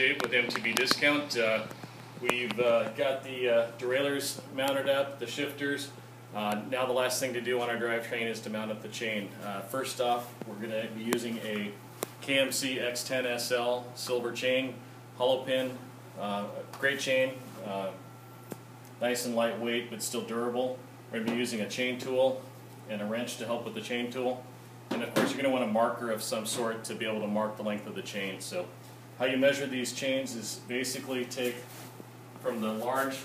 Dave with MTB Discount. We've got the derailleurs mounted up, the shifters. Now the last thing to do on our drivetrain is to mount up the chain. First off, we're going to be using a KMC X10SL silver chain, hollow pin, great chain, nice and lightweight but still durable. We're going to be using a chain tool and a wrench to help with the chain tool. And of course you're going to want a marker of some sort to be able to mark the length of the chain. So how you measure these chains is basically take from the large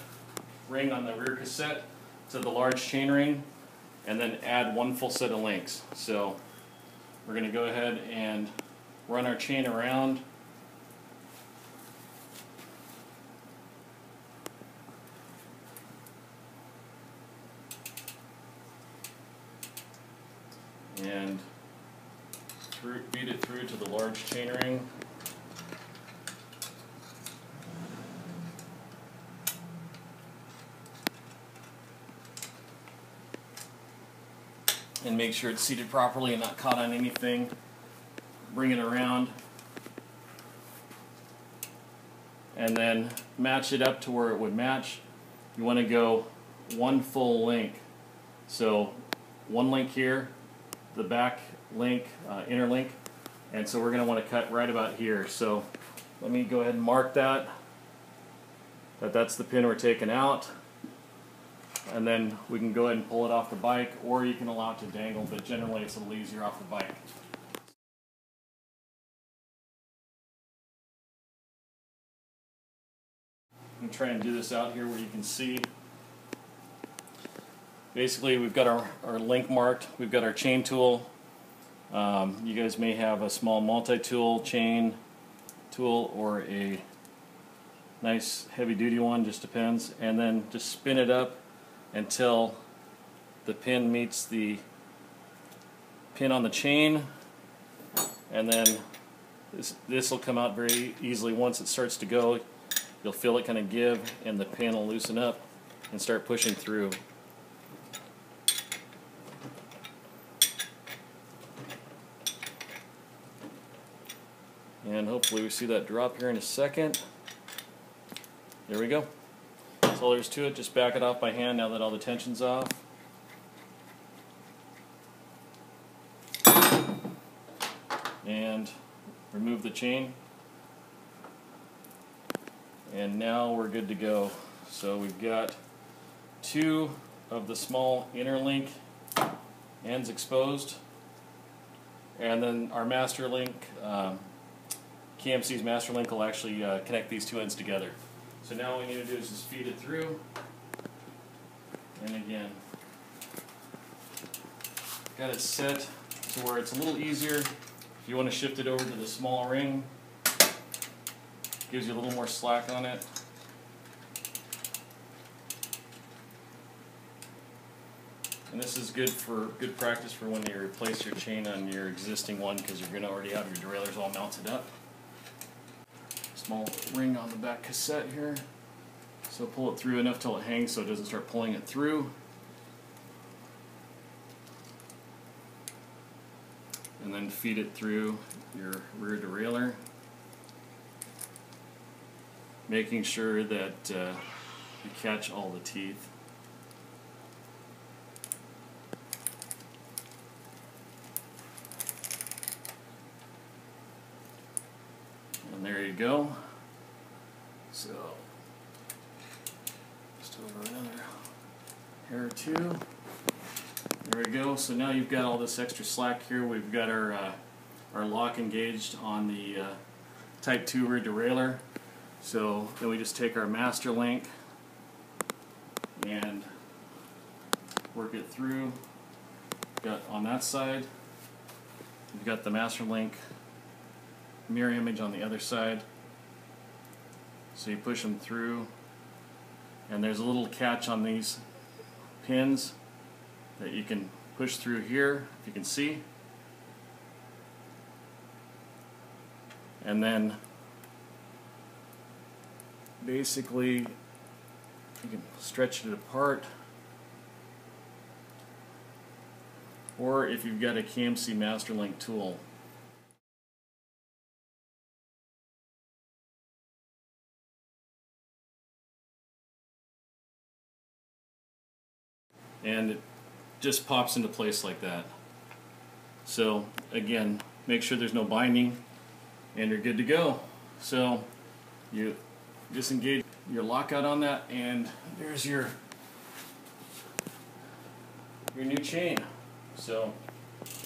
ring on the rear cassette to the large chain ring and then add one full set of links. So we're going to go ahead and run our chain around. And feed it through to the large chain ring. And make sure it's seated properly and not caught on anything. Bring it around. And then match it up to where it would match. You want to go one full link. So one link here, the back link, inner link, and so we're going to want to cut right about here. So let me go ahead and mark that's the pin we're taking out, and then we can go ahead and pull it off the bike, or you can allow it to dangle, but generally it's a little easier off the bike. I'm try and do this out here where you can see. Basically, we've got our link marked, we've got our chain tool. You guys may have a small multi-tool chain tool or a nice heavy-duty one, just depends. And then just spin it up until the pin meets the pin on the chain. And then this will come out very easily. Once it starts to go, you'll feel it kind of give and the pin will loosen up and start pushing through. And hopefully we see that drop here in a second. There we go. That's all there is to it. Just back it off by hand now that all the tension's off. And remove the chain. And now we're good to go. So we've got two of the small inner link ends exposed. And then our master link, KMC's master link will actually connect these two ends together. So now all we need to do is just feed it through. And again, got it set to where it's a little easier. If you want to shift it over to the small ring, gives you a little more slack on it. And this is good practice for when you replace your chain on your existing one, because you're going to already have your derailleurs all mounted up. Small ring on the back cassette here. So pull it through enough till it hangs so it doesn't start pulling it through. And then feed it through your rear derailleur. Making sure that you catch all the teeth. And there you go. So, just over another hair or two. There we go. So now you've got all this extra slack here. We've got our lock engaged on the Type 2 rear derailleur. So then we just take our master link and work it through. Got on that side, we've got the master link mirror image on the other side. So you push them through, and there's a little catch on these pins that you can push through here, if you can see. And then basically you can stretch it apart, or if you've got a KMC Masterlink tool, and it just pops into place like that. So again, make sure there's no binding and you're good to go. So you disengage your lockout on that, and there's your new chain. So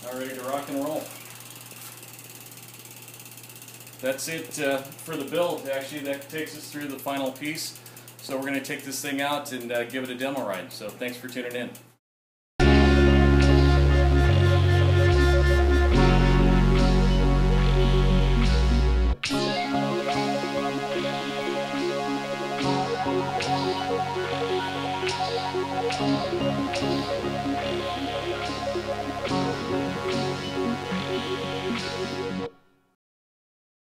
now ready to rock and roll. That's it for the build. Actually, that takes us through the final piece. So we're going to take this thing out and give it a demo ride. So thanks for tuning in.